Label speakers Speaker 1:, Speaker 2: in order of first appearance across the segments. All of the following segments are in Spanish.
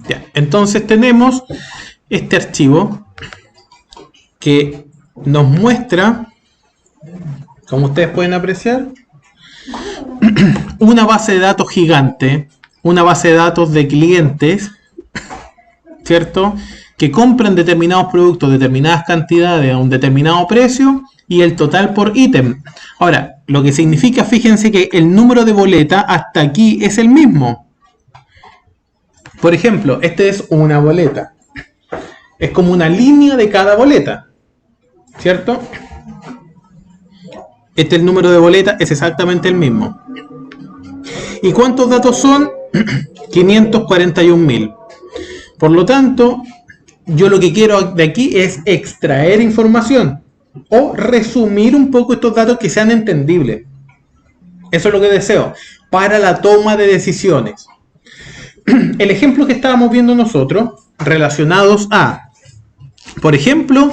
Speaker 1: Ya, entonces tenemos este archivo que nos muestra, como ustedes pueden apreciar, una base de datos gigante, una base de datos de clientes, ¿cierto? Que compran determinados productos, determinadas cantidades a un determinado precio y el total por ítem. Ahora, lo que significa, fíjense que el número de boleta hasta aquí es el mismo. Por ejemplo, esta es una boleta. Es como una línea de cada boleta, ¿cierto? Este el número de boleta es exactamente el mismo. ¿Y cuántos datos son? 541.000. Por lo tanto, yo lo que quiero de aquí es extraer información o resumir un poco estos datos que sean entendibles. Eso es lo que deseo para la toma de decisiones. El ejemplo que estábamos viendo nosotros, relacionados a, por ejemplo,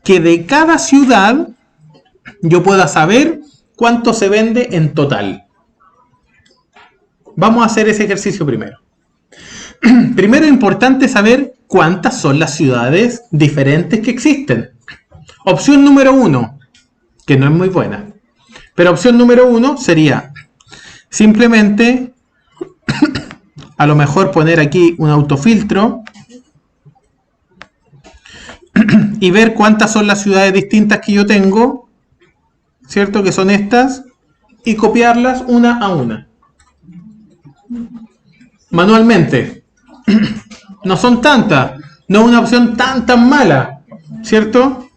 Speaker 1: que de cada ciudad yo pueda saber cuánto se vende en total. Vamos a hacer ese ejercicio primero. Primero es importante saber cuántas son las ciudades diferentes que existen. Opción número 1, que no es muy buena, pero opción número 1 sería simplemente a lo mejor poner aquí un autofiltro y ver cuántas son las ciudades distintas que yo tengo, ¿cierto? Que son estas, y copiarlas una a una. Manualmente. No son tantas, no es una opción tan mala, ¿cierto?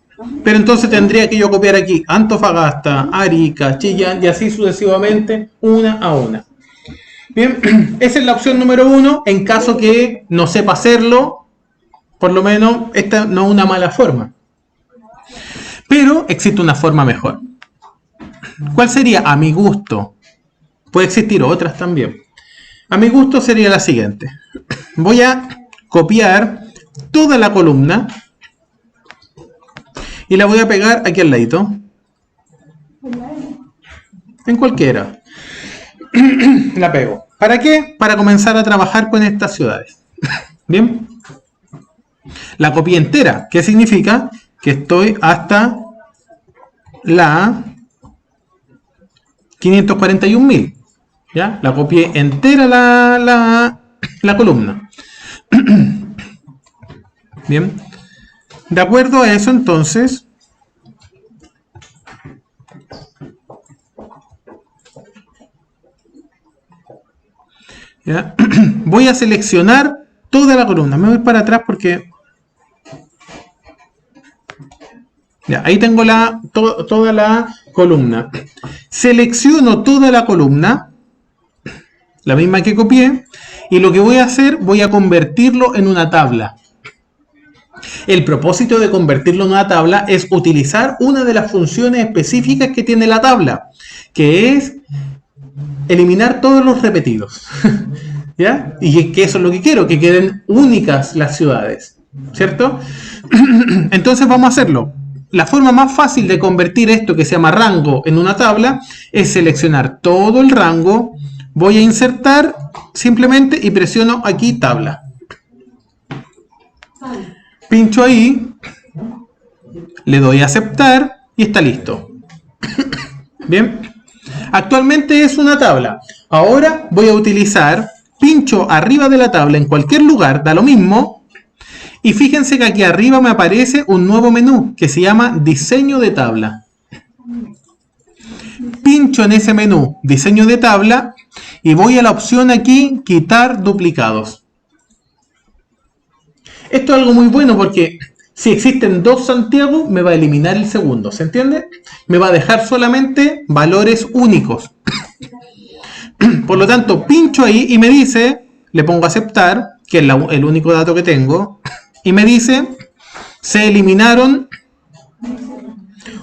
Speaker 1: Pero entonces tendría que yo copiar aquí Antofagasta, Arica, Chillán y así sucesivamente, una a una. Bien, esa es la opción número 1. En caso que no sepa hacerlo, por lo menos esta no es una mala forma. Pero existe una forma mejor. ¿Cuál sería? A mi gusto. Puede existir otras también. A mi gusto sería la siguiente. Voy a copiar toda la columna y la voy a pegar aquí al ladito. En cualquiera. La pego. ¿Para qué? Para comenzar a trabajar con estas ciudades. Bien. La copié entera. ¿Qué significa? Que estoy hasta la 541.000. ¿Ya? La copié entera la columna. Bien. De acuerdo a eso, entonces, ¿ya? Voy a seleccionar toda la columna. Me voy para atrás porque ya, ahí tengo toda la columna. Selecciono toda la columna, la misma que copié, y lo que voy a hacer, voy a convertirlo en una tabla. El propósito de convertirlo en una tabla es utilizar una de las funciones específicas que tiene la tabla, que es eliminar todos los repetidos. ¿Ya? Y que eso es lo que quiero, que queden únicas las ciudades, ¿cierto? Entonces vamos a hacerlo. La forma más fácil de convertir esto que se llama rango en una tabla es seleccionar todo el rango, voy a insertar simplemente y presiono aquí tabla. Pincho ahí, le doy a aceptar y está listo. Bien, actualmente es una tabla. Ahora voy a utilizar, pincho arriba de la tabla en cualquier lugar, da lo mismo. Y fíjense que aquí arriba me aparece un nuevo menú que se llama diseño de tabla. Pincho en ese menú, diseño de tabla, y voy a la opción aquí, quitar duplicados. Esto es algo muy bueno porque si existen dos Santiago, me va a eliminar el segundo, ¿se entiende? Me va a dejar solamente valores únicos. Por lo tanto, pincho ahí y me dice, le pongo aceptar, que es el único dato que tengo, y me dice, se eliminaron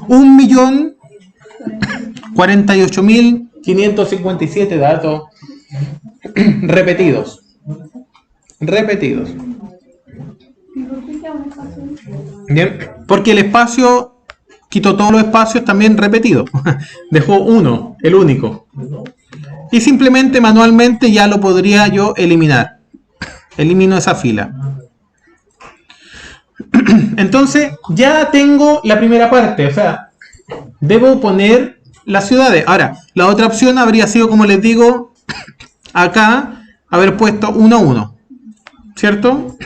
Speaker 1: 1.048.557 datos repetidos. Bien, porque el espacio, quito todos los espacios también repetidos. Dejó uno, el único. Y simplemente manualmente ya lo podría yo eliminar. Elimino esa fila. Entonces, ya tengo la primera parte. O sea, debo poner las ciudades. Ahora, la otra opción habría sido, como les digo, acá, haber puesto 1 a 1. ¿Cierto?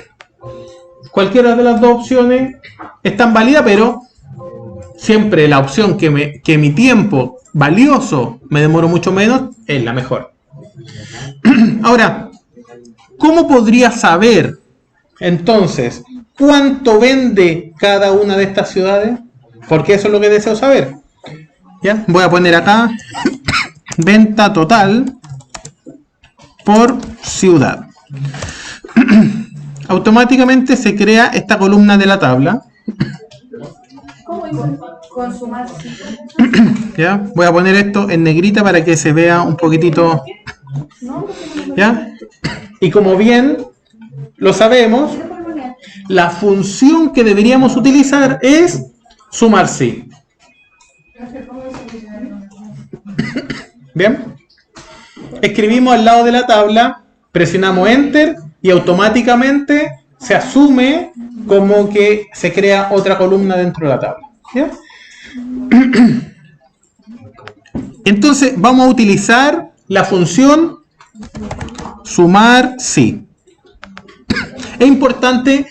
Speaker 1: Cualquiera de las dos opciones es tan válida, pero siempre la opción que mi tiempo valioso me demoro mucho menos es la mejor. Ahora, ¿cómo podría saber entonces cuánto vende cada una de estas ciudades? Porque eso es lo que deseo saber. ¿Ya? Voy a poner acá venta total por ciudad. Automáticamente se crea esta columna de la tabla. ¿Ya? Voy a poner esto en negrita para que se vea un poquitito. ¿Ya? Y como bien lo sabemos, la función que deberíamos utilizar es sumar sí. Bien. Escribimos al lado de la tabla, presionamos Enter y automáticamente se asume como que se crea otra columna dentro de la tabla. ¿Ya? Entonces vamos a utilizar la función sumar sí. Es importante,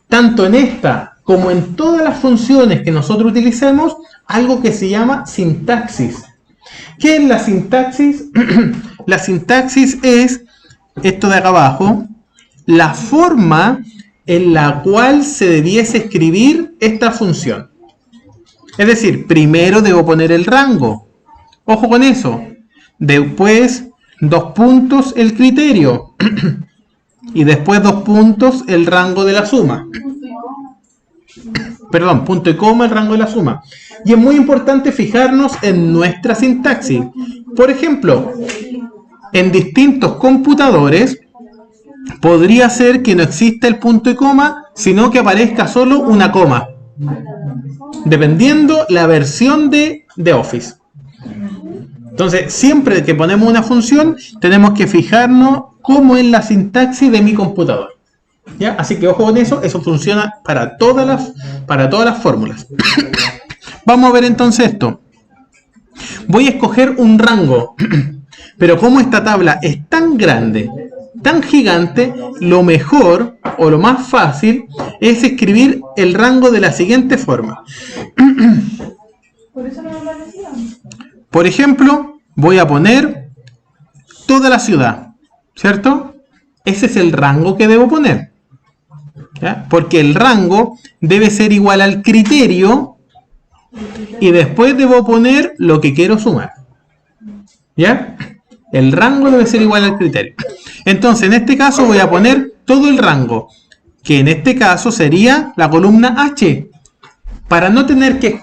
Speaker 1: tanto en esta como en todas las funciones que nosotros utilicemos, algo que se llama sintaxis. ¿Qué es la sintaxis? La sintaxis es, esto de acá abajo, la forma en la cual se debiese escribir esta función. Es decir, primero debo poner el rango. Ojo con eso. Después, 2 puntos el criterio. Y después 2 puntos el rango de la suma. Perdón, punto y coma el rango de la suma. Y es muy importante fijarnos en nuestra sintaxis. Por ejemplo, en distintos computadores podría ser que no exista el punto y coma, sino que aparezca solo una coma, dependiendo la versión de Office. Entonces, siempre que ponemos una función, tenemos que fijarnos cómo es la sintaxis de mi computador. ¿Ya? Así que ojo con eso, eso funciona para todas las fórmulas. Vamos a ver entonces esto. Voy a escoger un rango, pero como esta tabla es tan grande, tan gigante, lo mejor o lo más fácil es escribir el rango de la siguiente forma. Por ejemplo, voy a poner toda la ciudad, ¿cierto? Ese es el rango que debo poner. ¿Ya? Porque el rango debe ser igual al criterio y después debo poner lo que quiero sumar. ¿Ya? El rango debe ser igual al criterio. Entonces, en este caso voy a poner todo el rango, que en este caso sería la columna H. Para no tener que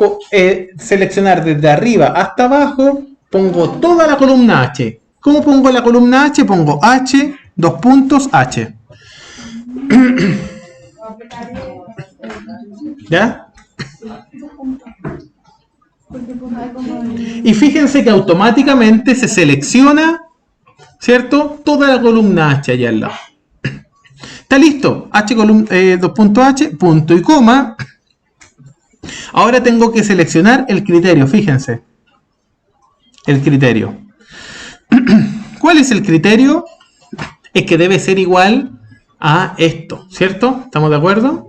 Speaker 1: seleccionar desde arriba hasta abajo, pongo toda la columna H. ¿Cómo pongo la columna H? Pongo H, 2 puntos, H. ¿Ya? Y fíjense que automáticamente se selecciona, ¿cierto? Toda la columna H allá al lado. Está listo. H, 2 puntos H, punto y coma. Ahora tengo que seleccionar el criterio, fíjense. El criterio. ¿Cuál es el criterio? Es que debe ser igual a esto, ¿cierto? ¿Estamos de acuerdo?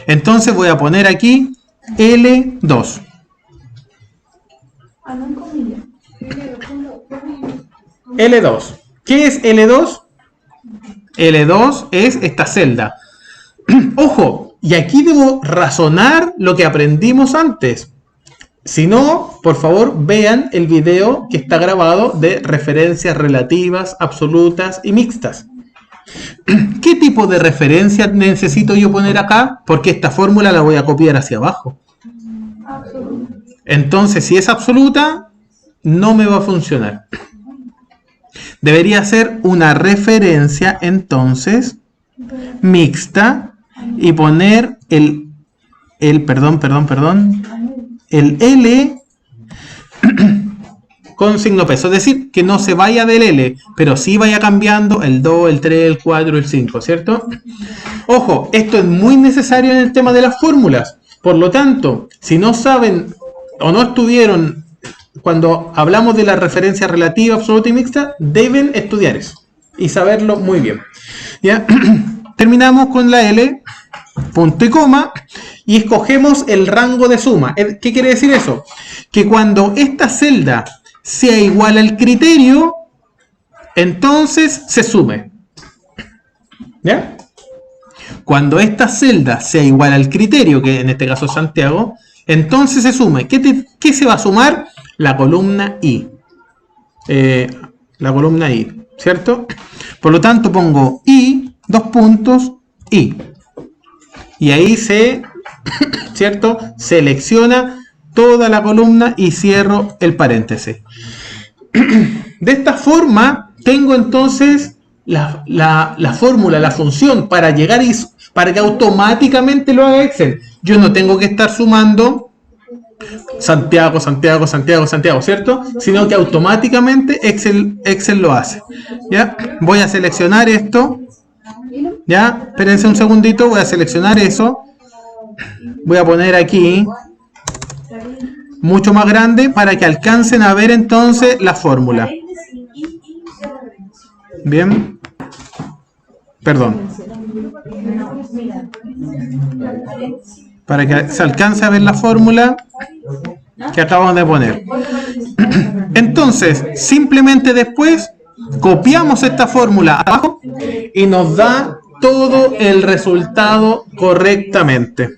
Speaker 1: Entonces voy a poner aquí L2. L2. ¿Qué es L2? L2 es esta celda. Ojo, y aquí debo razonar lo que aprendimos antes. Si no, por favor, vean el video que está grabado de referencias relativas, absolutas y mixtas. ¿Qué tipo de referencia necesito yo poner acá? Porque esta fórmula la voy a copiar hacia abajo. Entonces, si es absoluta, no me va a funcionar. Debería ser una referencia, entonces, mixta y poner el L con signo peso. Es decir, que no se vaya del L, pero sí vaya cambiando el 2, el 3, el 4, el 5, ¿cierto? Ojo, esto es muy necesario en el tema de las fórmulas. Por lo tanto, si no saben o no estuvieron cuando hablamos de la referencia relativa, absoluta y mixta, deben estudiar eso y saberlo muy bien. ¿Ya? Terminamos con la L, punto y coma, y escogemos el rango de suma. ¿Qué quiere decir eso? Que cuando esta celda sea igual al criterio, entonces se sume. ¿Ya? Cuando esta celda sea igual al criterio, que en este caso es Santiago, entonces se sume. ¿Qué se va a sumar? La columna I. La columna I, ¿cierto? Por lo tanto pongo I, dos puntos, I. Y ahí ¿cierto? Selecciona toda la columna y cierro el paréntesis. De esta forma, tengo entonces la fórmula, la función para llegar y para que automáticamente lo haga Excel. Yo no tengo que estar sumando Santiago, Santiago, Santiago, Santiago, ¿cierto? Sino que automáticamente Excel lo hace. ¿Ya? Voy a seleccionar esto. ¿Ya? Espérense un segundito, voy a seleccionar eso. Voy a poner aquí mucho más grande para que alcancen a ver entonces la fórmula. Bien. Perdón. Para que se alcance a ver la fórmula que acabamos de poner. Entonces, simplemente después copiamos esta fórmula abajo y nos da todo el resultado correctamente.